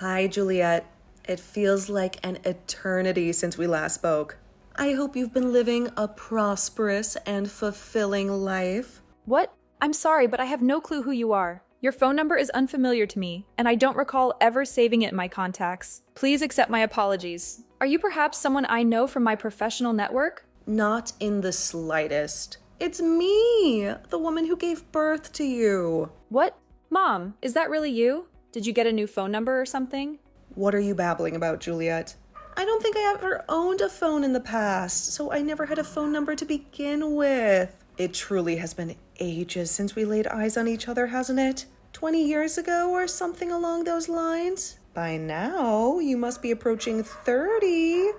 Hi, Juliet. It feels like an eternity since we last spoke. I hope you've been living a prosperous and fulfilling life. What? I'm sorry, but I have no clue who you are. Your phone number is unfamiliar to me, and I don't recall ever saving it in my contacts. Please accept my apologies. Are you perhaps someone I know from my professional network? Not in the slightest. It's me, the woman who gave birth to you. What? Mom, is that really you? Did you get a new phone number or something? What are you babbling about, Juliet? I don't think I ever owned a phone in the past, so I never had a phone number to begin with. It truly has been ages since we laid eyes on each other, hasn't it? 20 years ago or something along those lines? By now, you must be approaching 30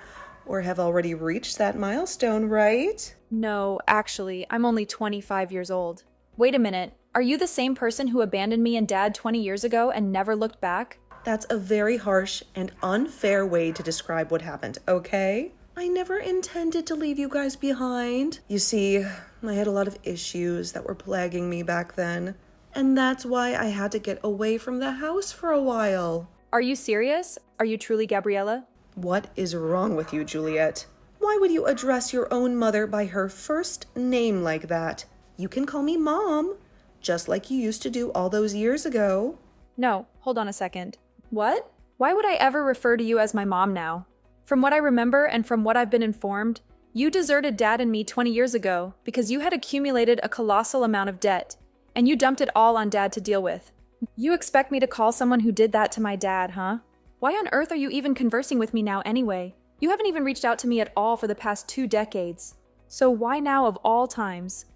or have already reached that milestone, right? No, actually, I'm only 25 years old. Wait a minute. Are you the same person who abandoned me and Dad 20 years ago and never looked back? That's a very harsh and unfair way to describe what happened, okay? I never intended to leave you guys behind. You see, I had a lot of issues that were plaguing me back then, and that's why I had to get away from the house for a while. Are you serious? Are you truly Gabriella? What is wrong with you, Juliet? Why would you address your own mother by her first name like that? You can call me Mom, just like you used to do all those years ago. No, hold on a second. What? Why would I ever refer to you as my mom now? From what I remember and from what I've been informed, you deserted Dad and me 20 years ago because you had accumulated a colossal amount of debt, and you dumped it all on Dad to deal with. You expect me to call someone who did that to my dad, huh? Why on earth are you even conversing with me now anyway? You haven't even reached out to me at all for the past 2 decades. So why now of all times?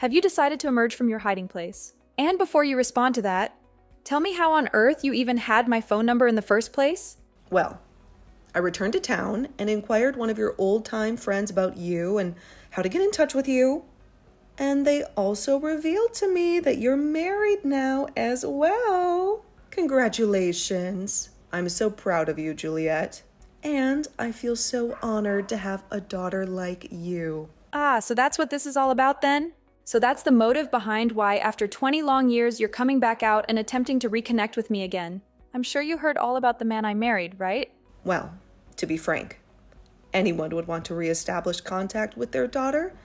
Have you decided to emerge from your hiding place? And before you respond to that, tell me how on earth you even had my phone number in the first place? Well, I returned to town and inquired one of your old-time friends about you and how to get in touch with you. And they also revealed to me that you're married now as well. Congratulations. I'm so proud of you, Juliet. And I feel so honored to have a daughter like you. Ah, so that's what this is all about then? So that's the motive behind why, after 20 long years, you're coming back out and attempting to reconnect with me again. I'm sure you heard all about the man I married, right? Well, to be frank, anyone would want to reestablish contact with their daughter,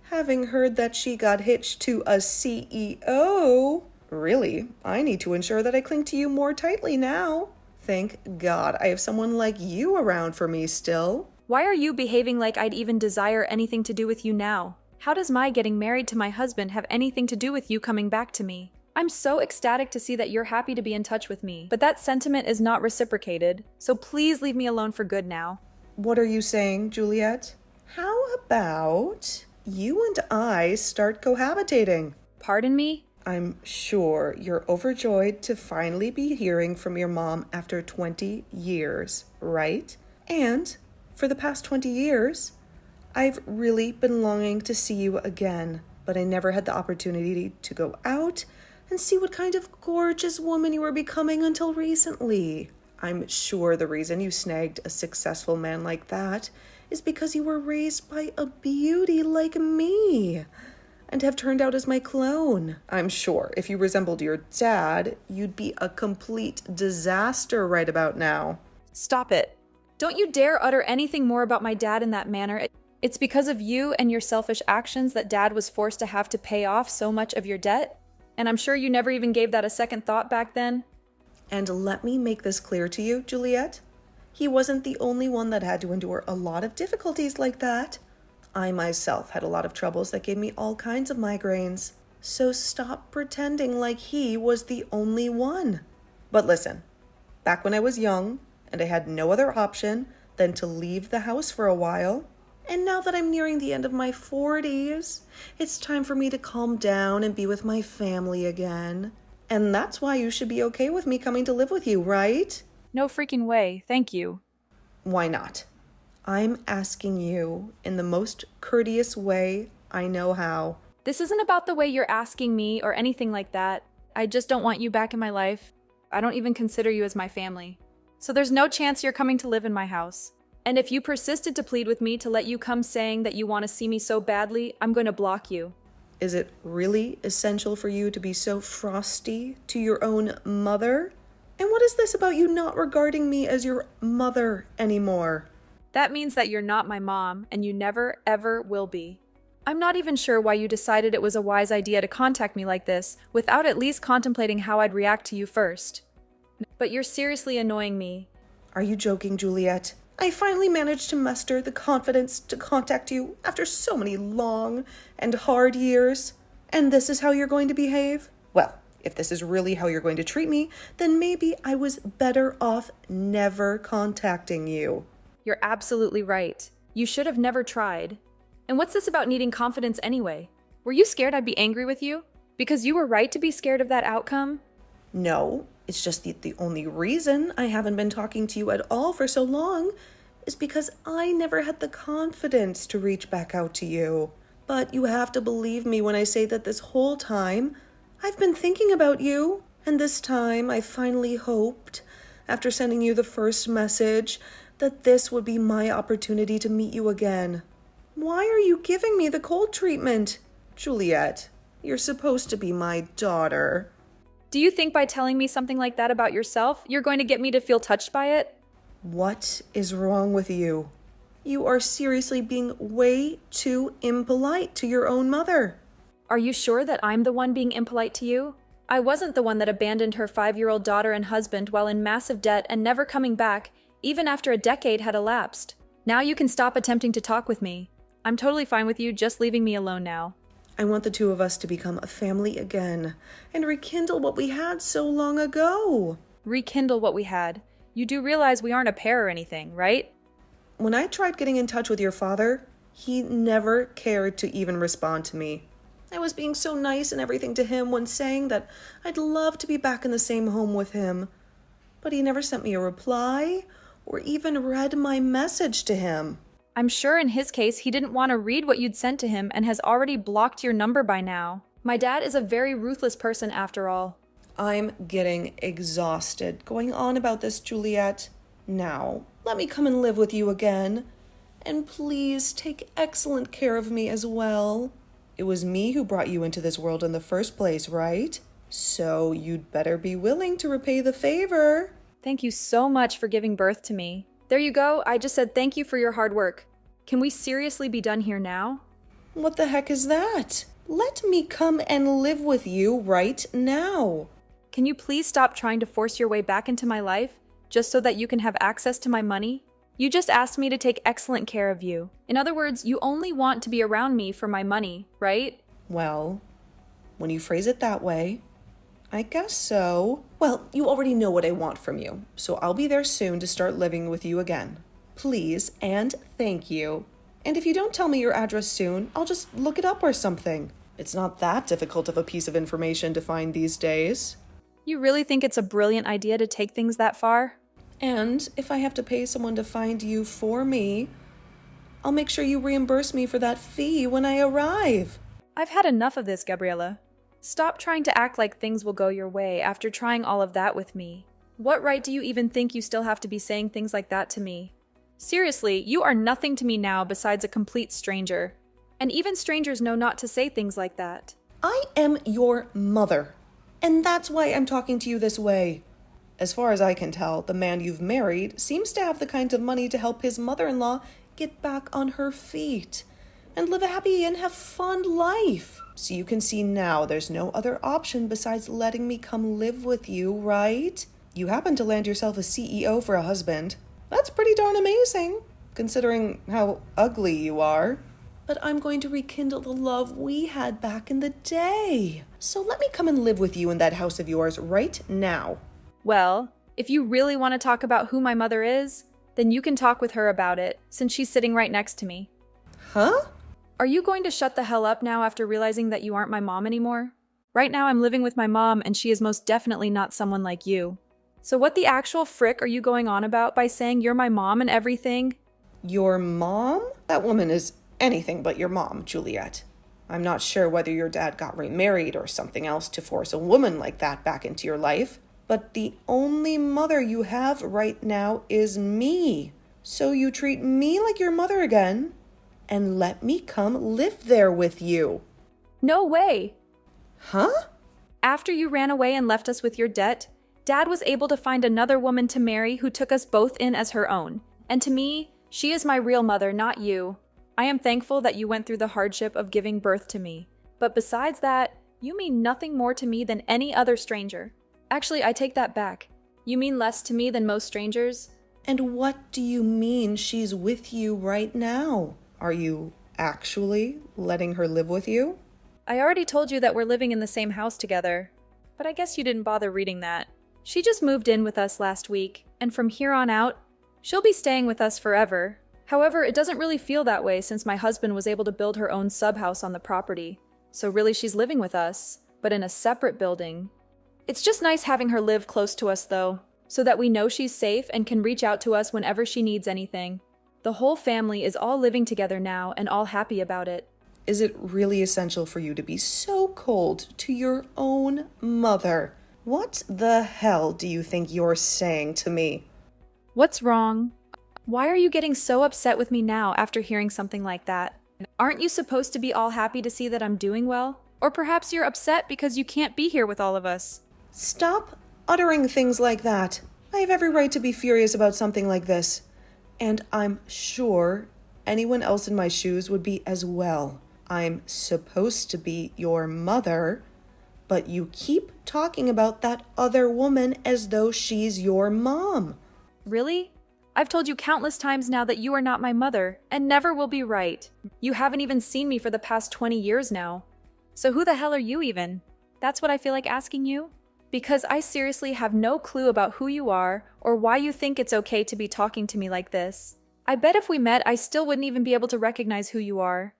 having heard that she got hitched to a CEO. Really, I need to ensure that I cling to you more tightly now. Thank God I have someone like you around for me still. Why are you behaving like I'd even desire anything to do with you now? How does my getting married to my husband have anything to do with you coming back to me? I'm so ecstatic to see that you're happy to be in touch with me, but that sentiment is not reciprocated, so please leave me alone for good now. What are you saying, Juliet? How about you and I start cohabitating? Pardon me? I'm sure you're overjoyed to finally be hearing from your mom after 20 years, right? And for the past 20 years, I've really been longing to see you again, but I never had the opportunity to go out and see what kind of gorgeous woman you were becoming until recently. I'm sure the reason you snagged a successful man like that is because you were raised by a beauty like me and have turned out as my clone. I'm sure if you resembled your dad, you'd be a complete disaster right about now. Stop it. Don't you dare utter anything more about my dad in that manner. It's because of you and your selfish actions that Dad was forced to have to pay off so much of your debt. And I'm sure you never even gave that a second thought back then. And let me make this clear to you, Juliet. He wasn't the only one that had to endure a lot of difficulties like that. I myself had a lot of troubles that gave me all kinds of migraines. So stop pretending like he was the only one. But listen, back when I was young and I had no other option than to leave the house for a while, and now that I'm nearing the end of my 40s, it's time for me to calm down and be with my family again. And that's why you should be okay with me coming to live with you, right? No freaking way, thank you. Why not? I'm asking you in the most courteous way I know how. This isn't about the way you're asking me or anything like that. I just don't want you back in my life. I don't even consider you as my family. So there's no chance you're coming to live in my house. And if you persisted to plead with me to let you come saying that you want to see me so badly, I'm going to block you. Is it really essential for you to be so frosty to your own mother? And what is this about you not regarding me as your mother anymore? That means that you're not my mom, and you never, ever will be. I'm not even sure why you decided it was a wise idea to contact me like this, without at least contemplating how I'd react to you first. But you're seriously annoying me. Are you joking, Juliet? I finally managed to muster the confidence to contact you after so many long and hard years. And this is how you're going to behave? Well, if this is really how you're going to treat me, then maybe I was better off never contacting you. You're absolutely right. You should have never tried. And what's this about needing confidence anyway? Were you scared I'd be angry with you? Because you were right to be scared of that outcome? No, it's just the only reason I haven't been talking to you at all for so long is because I never had the confidence to reach back out to you. But you have to believe me when I say that this whole time, I've been thinking about you. And this time, I finally hoped, after sending you the first message, that this would be my opportunity to meet you again. Why are you giving me the cold treatment? Juliet, you're supposed to be my daughter. Do you think by telling me something like that about yourself, you're going to get me to feel touched by it? What is wrong with you? You are seriously being way too impolite to your own mother. Are you sure that I'm the one being impolite to you? I wasn't the one that abandoned her 5-year-old daughter and husband while in massive debt and never coming back, even after a decade had elapsed. Now you can stop attempting to talk with me. I'm totally fine with you just leaving me alone now. I want the two of us to become a family again and rekindle what we had so long ago. Rekindle what we had. You do realize we aren't a pair or anything, right? When I tried getting in touch with your father, he never cared to even respond to me. I was being so nice and everything to him when saying that I'd love to be back in the same home with him. But he never sent me a reply or even read my message to him. I'm sure in his case he didn't want to read what you'd sent to him and has already blocked your number by now. My dad is a very ruthless person after all. I'm getting exhausted going on about this, Juliet. Now, let me come and live with you again. And please take excellent care of me as well. It was me who brought you into this world in the first place, right? So you'd better be willing to repay the favor. Thank you so much for giving birth to me. There you go. I just said thank you for your hard work. Can we seriously be done here now? What the heck is that? Let me come and live with you right now. Can you please stop trying to force your way back into my life just so that you can have access to my money? You just asked me to take excellent care of you. In other words, you only want to be around me for my money, right? Well, when you phrase it that way, I guess so. Well, you already know what I want from you, so I'll be there soon to start living with you again. Please and thank you. And if you don't tell me your address soon, I'll just look it up or something. It's not that difficult of a piece of information to find these days. You really think it's a brilliant idea to take things that far? And if I have to pay someone to find you for me, I'll make sure you reimburse me for that fee when I arrive. I've had enough of this, Gabriella. Stop trying to act like things will go your way after trying all of that with me. What right do you even think you still have to be saying things like that to me? Seriously, you are nothing to me now besides a complete stranger. And even strangers know not to say things like that. I am your mother, and that's why I'm talking to you this way. As far as I can tell, the man you've married seems to have the kind of money to help his mother-in-law get back on her feet and live a happy and have fun life. So you can see now there's no other option besides letting me come live with you, right? You happen to land yourself a CEO for a husband. That's pretty darn amazing, considering how ugly you are. But I'm going to rekindle the love we had back in the day. So let me come and live with you in that house of yours right now. Well, if you really want to talk about who my mother is, then you can talk with her about it, since she's sitting right next to me. Huh? Are you going to shut the hell up now after realizing that you aren't my mom anymore? Right now I'm living with my mom, and she is most definitely not someone like you. So what the actual frick are you going on about by saying you're my mom and everything? Your mom? That woman is anything but your mom, Juliet. I'm not sure whether your dad got remarried or something else to force a woman like that back into your life, but the only mother you have right now is me. So you treat me like your mother again, and let me come live there with you. No way! Huh? After you ran away and left us with your debt, Dad was able to find another woman to marry who took us both in as her own. And to me, she is my real mother, not you. I am thankful that you went through the hardship of giving birth to me. But besides that, you mean nothing more to me than any other stranger. Actually, I take that back. You mean less to me than most strangers? And what do you mean she's with you right now? Are you actually letting her live with you? I already told you that we're living in the same house together, but I guess you didn't bother reading that. She just moved in with us last week, and from here on out, she'll be staying with us forever. However, it doesn't really feel that way since my husband was able to build her own sub-house on the property. So really she's living with us, but in a separate building. It's just nice having her live close to us though, so that we know she's safe and can reach out to us whenever she needs anything. The whole family is all living together now and all happy about it. Is it really essential for you to be so cold to your own mother? What the hell do you think you're saying to me? What's wrong? Why are you getting so upset with me now after hearing something like that? Aren't you supposed to be all happy to see that I'm doing well? Or perhaps you're upset because you can't be here with all of us. Stop uttering things like that. I have every right to be furious about something like this. And I'm sure anyone else in my shoes would be as well. I'm supposed to be your mother, but you keep talking about that other woman as though she's your mom. Really? I've told you countless times now that you are not my mother, and never will be right. You haven't even seen me for the past 20 years now. So who the hell are you even? That's what I feel like asking you? Because I seriously have no clue about who you are, or why you think it's okay to be talking to me like this. I bet if we met, I still wouldn't even be able to recognize who you are.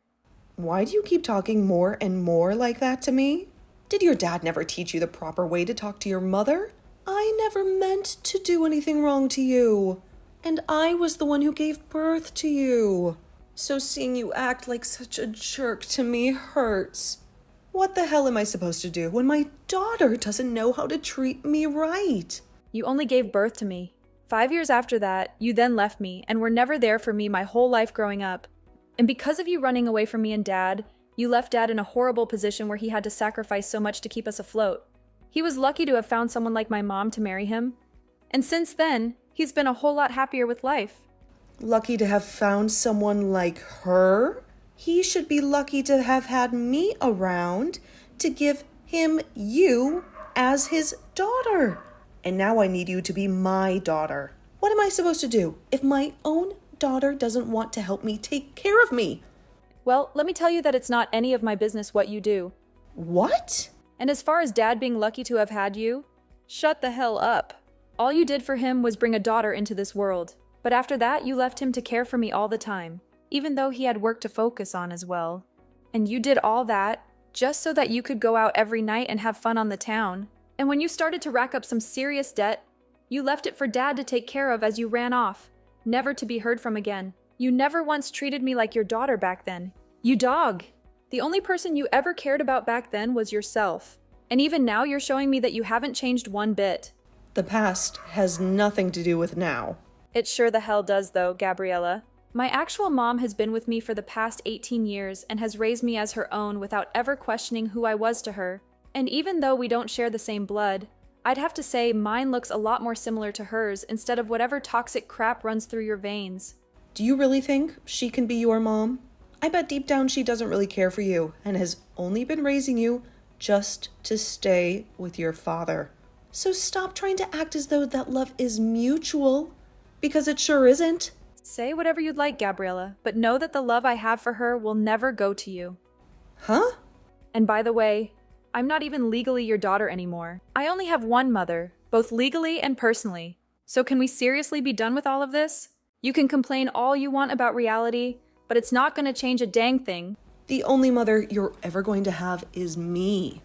Why do you keep talking more and more like that to me? Did your dad never teach you the proper way to talk to your mother? I never meant to do anything wrong to you. And I was the one who gave birth to you. So seeing you act like such a jerk to me hurts. What the hell am I supposed to do when my daughter doesn't know how to treat me right? You only gave birth to me. 5 years after that, you then left me and were never there for me my whole life growing up. And because of you running away from me and Dad, you left Dad in a horrible position where he had to sacrifice so much to keep us afloat. He was lucky to have found someone like my mom to marry him. And since then, he's been a whole lot happier with life. Lucky to have found someone like her? He should be lucky to have had me around to give him you as his daughter. And now I need you to be my daughter. What am I supposed to do if my own daughter doesn't want to help me take care of me? Well, let me tell you that it's not any of my business what you do. What? And as far as Dad being lucky to have had you, shut the hell up. All you did for him was bring a daughter into this world. But after that, you left him to care for me all the time, even though he had work to focus on as well. And you did all that just so that you could go out every night and have fun on the town. And when you started to rack up some serious debt, you left it for Dad to take care of as you ran off, never to be heard from again. You never once treated me like your daughter back then. You dog! The only person you ever cared about back then was yourself. And even now you're showing me that you haven't changed one bit. The past has nothing to do with now. It sure the hell does though, Gabriella. My actual mom has been with me for the past 18 years and has raised me as her own without ever questioning who I was to her. And even though we don't share the same blood, I'd have to say mine looks a lot more similar to hers instead of whatever toxic crap runs through your veins. Do you really think she can be your mom? I bet deep down she doesn't really care for you and has only been raising you just to stay with your father. So stop trying to act as though that love is mutual, because it sure isn't. Say whatever you'd like, Gabriella, but know that the love I have for her will never go to you. Huh? And by the way, I'm not even legally your daughter anymore. I only have one mother, both legally and personally. So can we seriously be done with all of this? You can complain all you want about reality, but it's not going to change a dang thing. The only mother you're ever going to have is me.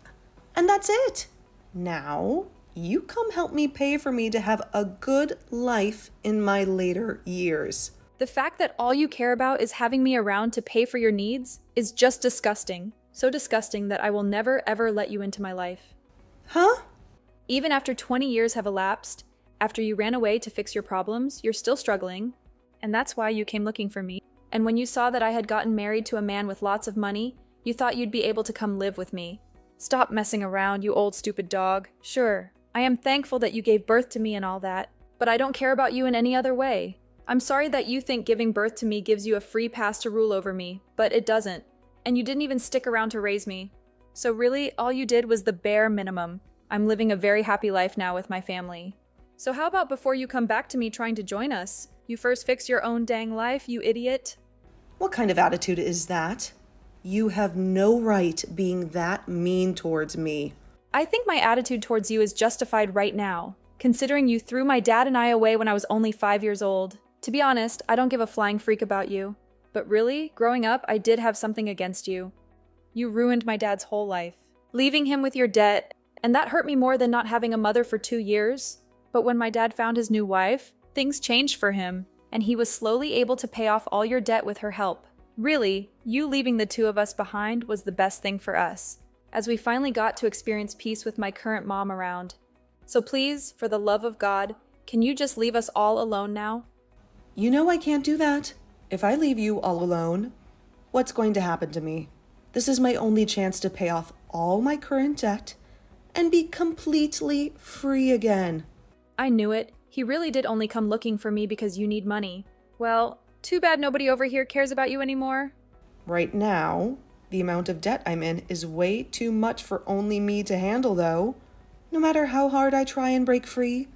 And that's it. Now, you come help me pay for me to have a good life in my later years. The fact that all you care about is having me around to pay for your needs is just disgusting. So disgusting that I will never ever let you into my life. Huh? Even after 20 years have elapsed, after you ran away to fix your problems, you're still struggling. And that's why you came looking for me. And when you saw that I had gotten married to a man with lots of money, you thought you'd be able to come live with me. Stop messing around, you old stupid dog. Sure, I am thankful that you gave birth to me and all that, but I don't care about you in any other way. I'm sorry that you think giving birth to me gives you a free pass to rule over me, but it doesn't. And you didn't even stick around to raise me. So really, all you did was the bare minimum. I'm living a very happy life now with my family. So how about before you come back to me trying to join us, you first fix your own dang life, you idiot? What kind of attitude is that? You have no right being that mean towards me. I think my attitude towards you is justified right now, considering you threw my dad and I away when I was only 5 years old. To be honest, I don't give a flying freak about you. But really, growing up, I did have something against you. You ruined my dad's whole life, leaving him with your debt, and that hurt me more than not having a mother for 2 years. But when my dad found his new wife, things changed for him, and he was slowly able to pay off all your debt with her help. Really, you leaving the two of us behind was the best thing for us, as we finally got to experience peace with my current mom around. So please, for the love of God, can you just leave us all alone now? You know I can't do that. If I leave you all alone, what's going to happen to me? This is my only chance to pay off all my current debt and be completely free again. I knew it. He really did only come looking for me because you need money. Well, too bad nobody over here cares about you anymore. Right now, the amount of debt I'm in is way too much for only me to handle, though. No matter how hard I try and break free,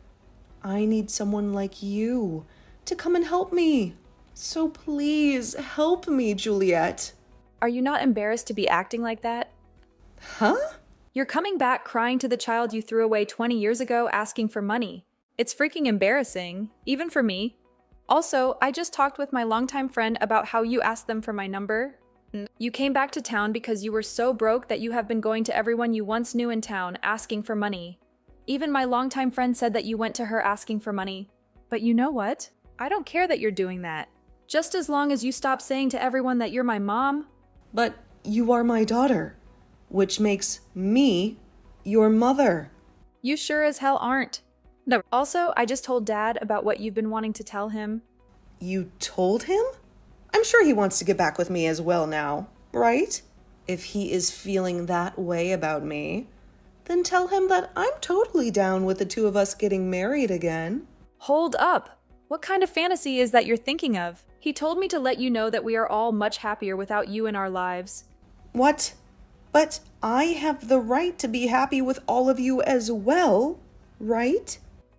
I need someone like you to come and help me. So please help me, Juliet. Are you not embarrassed to be acting like that? Huh? You're coming back crying to the child you threw away 20 years ago asking for money. It's freaking embarrassing, even for me. Also, I just talked with my longtime friend about how you asked them for my number. You came back to town because you were so broke that you have been going to everyone you once knew in town asking for money. Even my longtime friend said that you went to her asking for money. But you know what? I don't care that you're doing that. Just as long as you stop saying to everyone that you're my mom. But you are my daughter, which makes me your mother. You sure as hell aren't. No. Also, I just told Dad about what you've been wanting to tell him. You told him? I'm sure he wants to get back with me as well now, right? If he is feeling that way about me, then tell him that I'm totally down with the two of us getting married again. Hold up! What kind of fantasy is that you're thinking of? He told me to let you know that we are all much happier without you in our lives. What? But I have the right to be happy with all of you as well, right?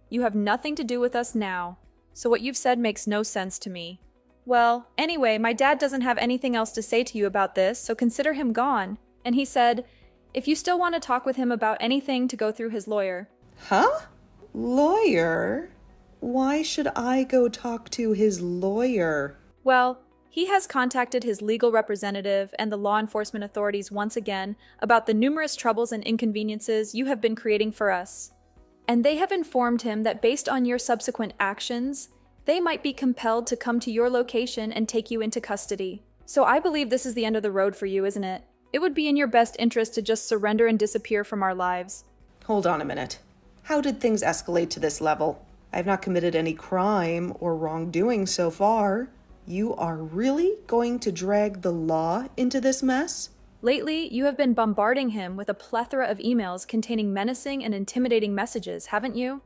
You have nothing to do with us now, so what you've said makes no sense to me. Well, anyway, my dad doesn't have anything else to say to you about this, so consider him gone. And he said, if you still want to talk with him about anything, to go through his lawyer. Huh? Lawyer? Why should I go talk to his lawyer? Well, he has contacted his legal representative and the law enforcement authorities once again about the numerous troubles and inconveniences you have been creating for us. And they have informed him that based on your subsequent actions, they might be compelled to come to your location and take you into custody. So I believe this is the end of the road for you, isn't it? It would be in your best interest to just surrender and disappear from our lives. Hold on a minute. How did things escalate to this level? I have not committed any crime or wrongdoing so far. You are really going to drag the law into this mess? Lately, you have been bombarding him with a plethora of emails containing menacing and intimidating messages, haven't you?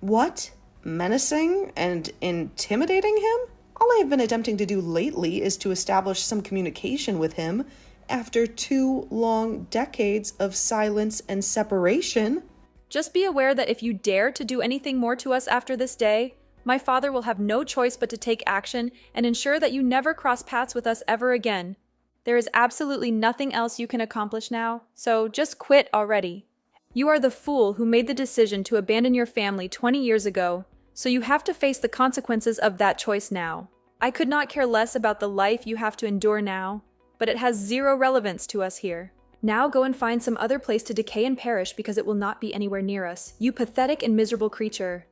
What? Menacing and intimidating him? All I have been attempting to do lately is to establish some communication with him after 2 long decades of silence and separation. Just be aware that if you dare to do anything more to us after this day, my father will have no choice but to take action and ensure that you never cross paths with us ever again. There is absolutely nothing else you can accomplish now, so just quit already. You are the fool who made the decision to abandon your family 20 years ago, so you have to face the consequences of that choice now. I could not care less about the life you have to endure now, but it has zero relevance to us here. Now go and find some other place to decay and perish because it will not be anywhere near us, you pathetic and miserable creature.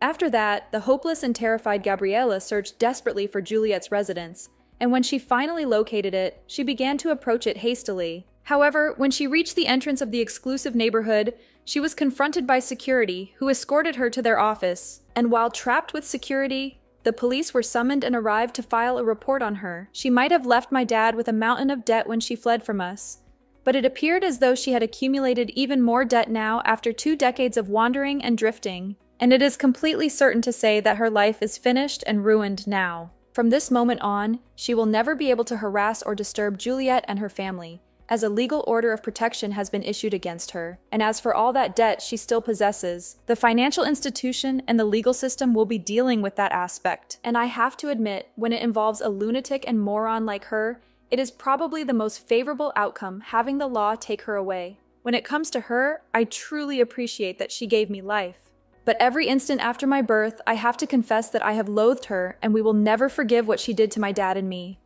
After that, the hopeless and terrified Gabriella searched desperately for Juliet's residence, and when she finally located it, she began to approach it hastily. However, when she reached the entrance of the exclusive neighborhood, she was confronted by security, who escorted her to their office, and while trapped with security, The police were summoned and arrived to file a report on her. She might have left my dad with a mountain of debt when she fled from us, but it appeared as though she had accumulated even more debt now after 2 decades of wandering and drifting, and it is completely certain to say that her life is finished and ruined now. From this moment on, she will never be able to harass or disturb Juliet and her family, as a legal order of protection has been issued against her. And as for all that debt she still possesses, the financial institution and the legal system will be dealing with that aspect. And I have to admit, when it involves a lunatic and moron like her, it is probably the most favorable outcome having the law take her away. When it comes to her, I truly appreciate that she gave me life. But every instant after my birth, I have to confess that I have loathed her, and we will never forgive what she did to my dad and me.